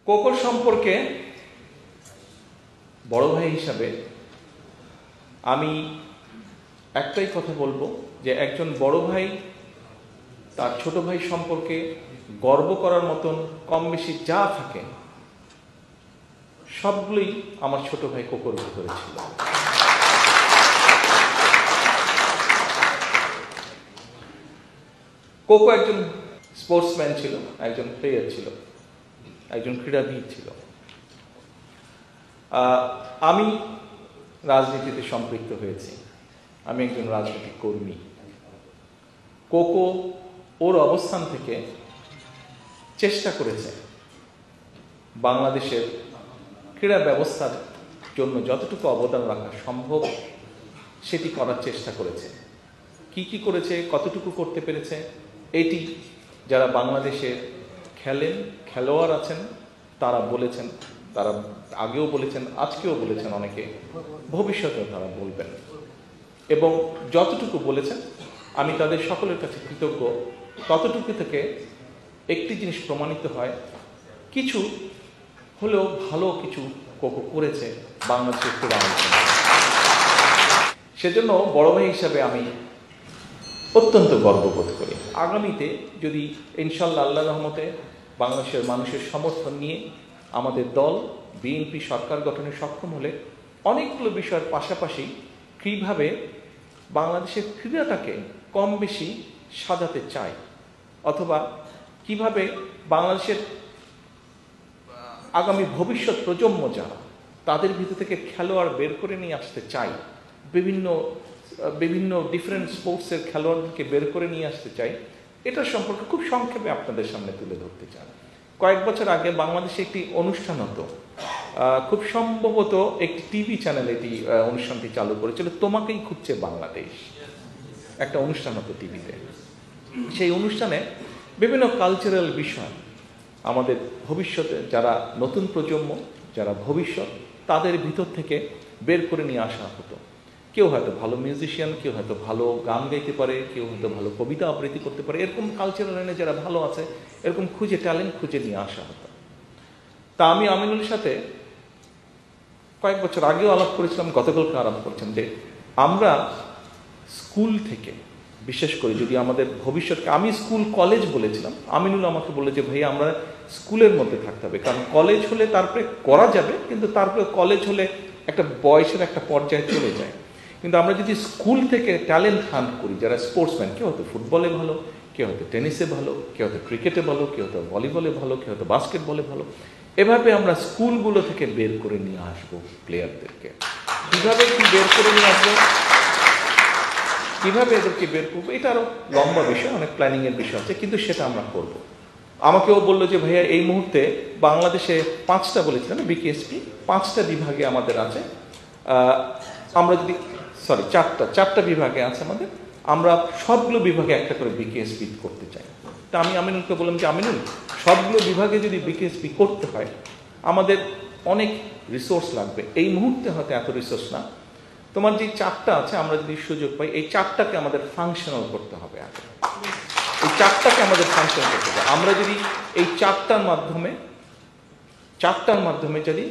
কোকোর সম্পর্কে বড় ভাই হিসাবে আমি একটাই কথা বলবো যে একজন বড় ভাই তার ছোট ভাই সম্পর্কে গর্ব করার মতন কম বেশি যা থাকে সবগুলোই আমার ছোট ভাই কোকোর ভিতরে ছিল। কোকো একজন স্পোর্টসম্যান ছিল, একজন প্লেয়ার ছিল, একজন ক্রীড়াবিদ ছিল। আমি রাজনীতিতে সম্পৃক্ত হয়েছি, আমি একজন রাজনৈতিক কর্মী। কোকো ওর অবস্থান থেকে চেষ্টা করেছে বাংলাদেশের ক্রীড়া ব্যবস্থার জন্য যতটুকু অবদান রাখা সম্ভব সেটি করার চেষ্টা করেছে। কি কি করেছে, কতটুকু করতে পেরেছে, এটি যারা বাংলাদেশে খেলেন, খেলোয়াড় আছেন, তারা বলেছেন, তারা আগেও বলেছেন, আজকেও বলেছেন, অনেকে ভবিষ্যতেও তারা বলবেন। এবং যতটুকু বলেছেন আমি তাদের সকলের কাছে কৃতজ্ঞ। ততটুকু থেকে একটি জিনিস প্রমাণিত হয়, কিছু হলেও ভালো কিছু কোকো করেছে বাংলাদেশের ক্রীড়া অঙ্গনে। সেজন্য বড় ভাই হিসাবে আমি অত্যন্ত গর্ববোধ করি। আগামীতে যদি ইনশাল্লাহ আল্লাহ রহমতে বাংলাদেশের মানুষের সমর্থন নিয়ে আমাদের দল বিএনপি সরকার গঠনে সক্ষম হলে অনেকগুলো বিষয়ের পাশাপাশি কীভাবে বাংলাদেশের ক্রীড়াটাকে কম বেশি সাজাতে চাই, অথবা কিভাবে বাংলাদেশের আগামী ভবিষ্যৎ প্রজন্ম যারা, তাদের ভিতর থেকে খেলোয়াড় বের করে নিয়ে আসতে চাই, বিভিন্ন ডিফারেন্ট স্পোর্টসের খেলোয়াড়কে বের করে নিয়ে আসতে চাই, এটা সম্পর্কে খুব সংক্ষেপে আপনাদের সামনে তুলে ধরতে চাই। কয়েক বছর আগে বাংলাদেশে একটি অনুষ্ঠান হতো, খুব সম্ভবত একটি টিভি চ্যানেল এটি অনুষ্ঠানটি চালু করেছিল, তোমাকেই খুঁজছে বাংলাদেশ, একটা অনুষ্ঠান হতো টিভিতে। সেই অনুষ্ঠানে বিভিন্ন কালচারাল বিষয় আমাদের ভবিষ্যতে যারা নতুন প্রজন্ম, যারা ভবিষ্যৎ, তাদের ভিতর থেকে বের করে নিয়ে আসা হতো। কেউ হয়তো ভালো মিউজিশিয়ান, কেউ হয়তো ভালো গান গাইতে পারে, কেউ হয়তো ভালো কবিতা আবৃত্তি করতে পারে, এরকম কালচারাল লাইনে যারা ভালো আছে এরকম খুঁজে ট্যালেন্ট খুঁজে নিয়ে আসা হতো। তা আমি আমিনুলের সাথে কয়েক বছর আগেও আলাপ করেছিলাম, গতকালকে আলাপ করছেন যে আমরা স্কুল থেকে, বিশেষ করে যদি আমাদের ভবিষ্যৎকে, আমি স্কুল কলেজ বলেছিলাম, আমিনুল আমাকে বলে যে ভাই আমরা স্কুলের মধ্যে থাকতে হবে, কারণ কলেজ হলে তারপরে করা যাবে, কিন্তু তারপরে কলেজ হলে একটা বয়সের একটা পর্যায়ে চলে যায়। কিন্তু আমরা যদি স্কুল থেকে ট্যালেন্ট হান্ট করি, যারা স্পোর্টসম্যান, কেউ হয়তো ফুটবলে ভালো, কেউ হয়তো টেনিসে ভালো, কেউ হয়তো ক্রিকেটে ভালো, কেউ হয়তো ভলিবলে ভালো, কেউ হয়তো বাস্কেটবলে ভালো, এভাবে আমরা স্কুলগুলো থেকে বের করে নিয়ে আসবো প্লেয়ারদেরকে। কীভাবে কি বের করে নিয়ে আসবো, কীভাবে এদেরকে বের করবো, এটা আরও লম্বা বিষয়, অনেক প্ল্যানিংয়ের বিষয় আছে, কিন্তু সেটা আমরা করব। আমাকেও বললো যে ভাইয়া এই মুহূর্তে বাংলাদেশে 5টা বলেছিলাম বিকেএসপি, 5টা বিভাগে আমাদের আছে, আমরা যদি চারটা বিভাগে আছে আমাদের, আমরা সবগুলো বিভাগে একটা করে বিকেএসপি করতে চাই। তা আমি আমিনুলকে বললাম যে আমিনুল, সবগুলো বিভাগে যদি বিকেএসপি করতে হয় আমাদের অনেক রিসোর্স লাগবে, এই মুহূর্তে হয়তো এত রিসোর্স না, তোমার যে 4টা আছে আমরা যদি সুযোগ পাই এই 4টাকে আমাদের ফাংশনাল করতে হবে আগে, এই 4টাকে আমাদের ফাংশনাল করতে হবে। আমরা যদি এই 4টার মাধ্যমে যদি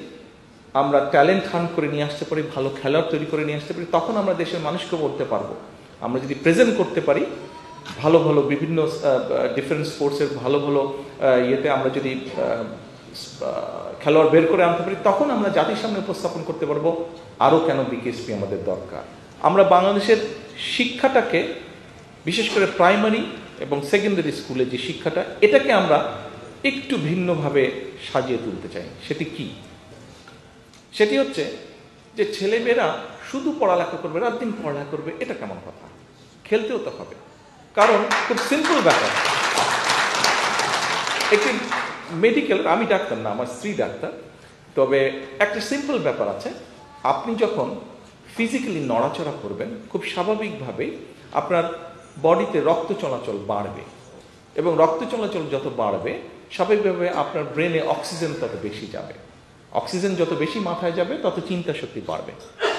আমরা ট্যালেন্ট হান্ট করে নিয়ে আসতে পারি, ভালো খেলোয়াড় তৈরি করে নিয়ে আসতে পারি, তখন আমরা দেশের মানুষকে বলতে পারবো। আমরা যদি প্রেজেন্ট করতে পারি ভালো ভালো বিভিন্ন ডিফারেন্ট স্পোর্টসের ভালো ভালো ইয়েতে আমরা যদি খেলোয়াড় বের করে আনতে পারি, তখন আমরা জাতির সামনে উপস্থাপন করতে পারবো আরও কেন বিকেএসপি আমাদের দরকার। আমরা বাংলাদেশের শিক্ষাটাকে, বিশেষ করে প্রাইমারি এবং সেকেন্ডারি স্কুলে যে শিক্ষাটা, এটাকে আমরা একটু ভিন্নভাবে সাজিয়ে তুলতে চাই। সেটি কি? সেটি হচ্ছে যে ছেলেমেয়েরা শুধু পড়ালেখা করবে, রাত দিন পড়ালেখা করবে, এটা কেমন কথা? খেলতেও তো হবে। কারণ খুব সিম্পল ব্যাপার, একটি মেডিকেল, আমি ডাক্তার না, আমার স্ত্রী ডাক্তার, তবে একটা সিম্পল ব্যাপার আছে, আপনি যখন ফিজিক্যালি নড়াচড়া করবেন খুব স্বাভাবিকভাবেই আপনার বডিতে রক্ত চলাচল বাড়বে, এবং রক্ত চলাচল যত বাড়বে স্বাভাবিকভাবে আপনার ব্রেনে অক্সিজেন তত বেশি যাবে, অক্সিজেন যত বেশি মাথায় যাবে তত চিন্তা শক্তি বাড়বে।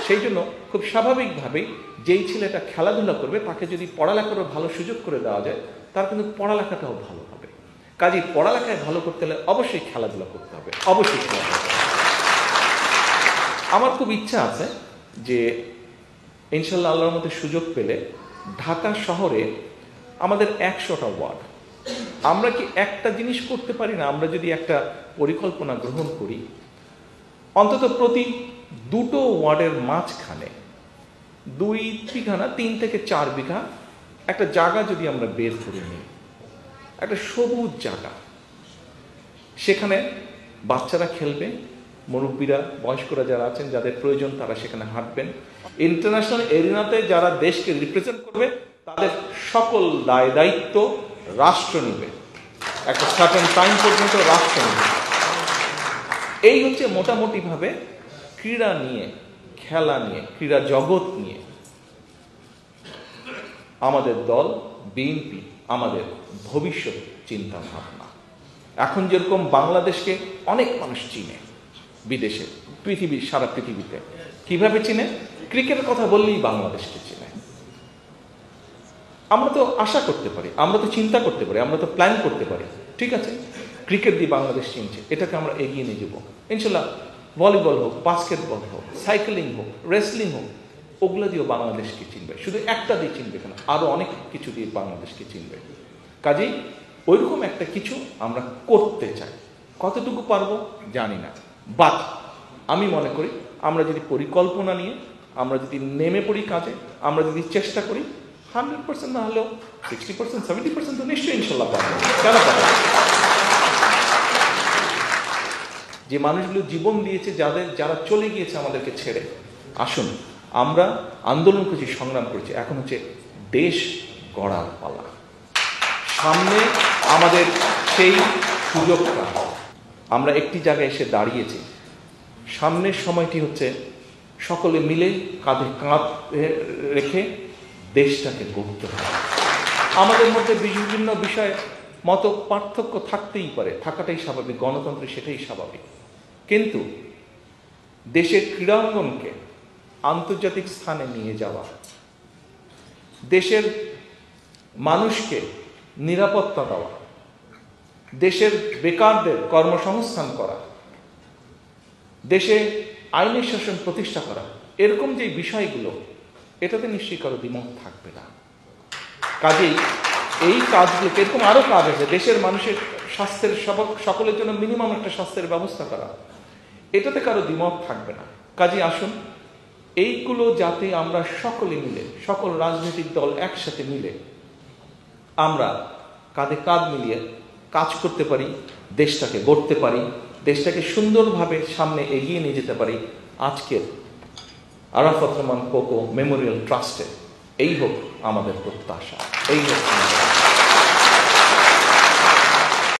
সেই জন্য খুব স্বাভাবিকভাবেই যেই ছেলেটা খেলাধুলা করবে তাকে যদি পড়ালেখারও ভালো সুযোগ করে দেওয়া যায়, তার কিন্তু পড়ালেখাটাও ভালো হবে। কাজেই পড়ালেখায় ভালো করতে হলে অবশ্যই খেলাধুলা করতে হবে, অবশ্যই খেলাধুলা করতে হবে। আমার খুব ইচ্ছা আছে যে ইনশাল্লাহ আল্লাহর মধ্যে সুযোগ পেলে ঢাকা শহরে আমাদের 100টা ওয়ার্ড, আমরা কি একটা জিনিস করতে পারি না? আমরা যদি একটা পরিকল্পনা গ্রহণ করি, অন্তত প্রতি 2টো ওয়ার্ডের মাঝখানে 2 বিঘা না 3 থেকে 4 বিঘা একটা জায়গা যদি আমরা বের করে নিই, একটা সবুজ জায়গা, সেখানে বাচ্চারা খেলবে, মুরব্বীরা বয়স্করা যারা আছেন যাদের প্রয়োজন তারা সেখানে হাঁটবেন। ইন্টারন্যাশনাল এরিনাতে যারা দেশকে রিপ্রেজেন্ট করবে তাদের সকল দায় দায়িত্ব রাষ্ট্র নেবে, একটা সার্টেন টাইম পর্যন্ত রাষ্ট্র নেবে। এই হচ্ছে মোটামুটিভাবে ক্রীড়া নিয়ে, খেলা নিয়ে, ক্রীড়া জগৎ নিয়ে আমাদের দল বিএনপি আমাদের ভবিষ্যৎ চিন্তা ভাবনা। এখন যেরকম বাংলাদেশকে অনেক মানুষ চিনে বিদেশে, পৃথিবীর সারা পৃথিবীতে কিভাবে চিনে? ক্রিকেটের কথা বললেই বাংলাদেশকে চিনে। আমরা তো আশা করতে পারি, আমরা তো চিন্তা করতে পারি, আমরা তো প্ল্যান করতে পারি, ঠিক আছে ক্রিকেট দিয়ে বাংলাদেশ চিনছে, এটাকে আমরা এগিয়ে নিয়ে যাবো ইনশাল্লাহ। ভলিবল হোক, বাস্কেটবল হোক, সাইকেলিং হোক, রেসলিং হোক, ওগুলো দিয়েও বাংলাদেশকে চিনবে। শুধু একটা দিয়ে চিনবে কেন, আরো অনেক কিছু দিয়ে বাংলাদেশকে চিনবে। কাজেই ওইরকম একটা কিছু আমরা করতে চাই। কতটুকু পারবো জানি না, বাট আমি মনে করি আমরা যদি পরিকল্পনা নিয়ে আমরা যদি নেমে পড়ি কাজে, আমরা যদি চেষ্টা করি, 100% না হলেও 60%, 70% তো নিশ্চয়ই ইনশাল্লাহ পারবো। কেন পারবো? যে মানুষগুলো জীবন দিয়েছে, যারা চলে গিয়েছে আমাদেরকে ছেড়ে, আসুন আমরা আন্দোলন করেছি, সংগ্রাম করেছি, এখন হচ্ছে দেশ গড়ার পালা। সামনে আমাদের সেই সুযোগটা, আমরা একটি জায়গায় এসে দাঁড়িয়েছি। সামনের সময়টি হচ্ছে সকলে মিলে কাঁধে কাঁধ রেখে দেশটাকে গড়তে হবে। আমাদের মধ্যে বিভিন্ন বিষয়ে মত পার্থক্য থাকতেই পারে, থাকাটাই স্বাভাবিক, গণতন্ত্রে সেটাই স্বাভাবিক। কিন্তু দেশের ক্রীড়াঙ্গনকে আন্তর্জাতিক স্থানে নিয়ে যাওয়া, দেশের মানুষকে নিরাপত্তা দেওয়া, দেশের বেকারদের কর্মসংস্থান করা, দেশে আইনের শাসন প্রতিষ্ঠা করা, এরকম যে বিষয়গুলো, এটাতে নিশ্চয়ই কারো দ্বিমত থাকবে না। কাজেই এই কাজগুলোকে, এরকম আরো কাজ আছে, দেশের মানুষের স্বাস্থ্যের সকলের জন্য মিনিমাম একটা স্বাস্থ্যের ব্যবস্থা করা, এটাতে কারো দ্বিমত থাকবে না। কাজেই আসুন এইগুলো যাতে আমরা সকলে মিলে, সকল রাজনৈতিক দল একসাথে মিলে আমরা কাঁধে কাঁধ মিলিয়ে কাজ করতে পারি, দেশটাকে গড়তে পারি, দেশটাকে সুন্দরভাবে সামনে এগিয়ে নিয়ে যেতে পারি। আজকের আরাফাত রহমান কোকো মেমোরিয়াল ট্রাস্টে এই হোক আমাদের প্রত্যাশা, এই হোক আমাদের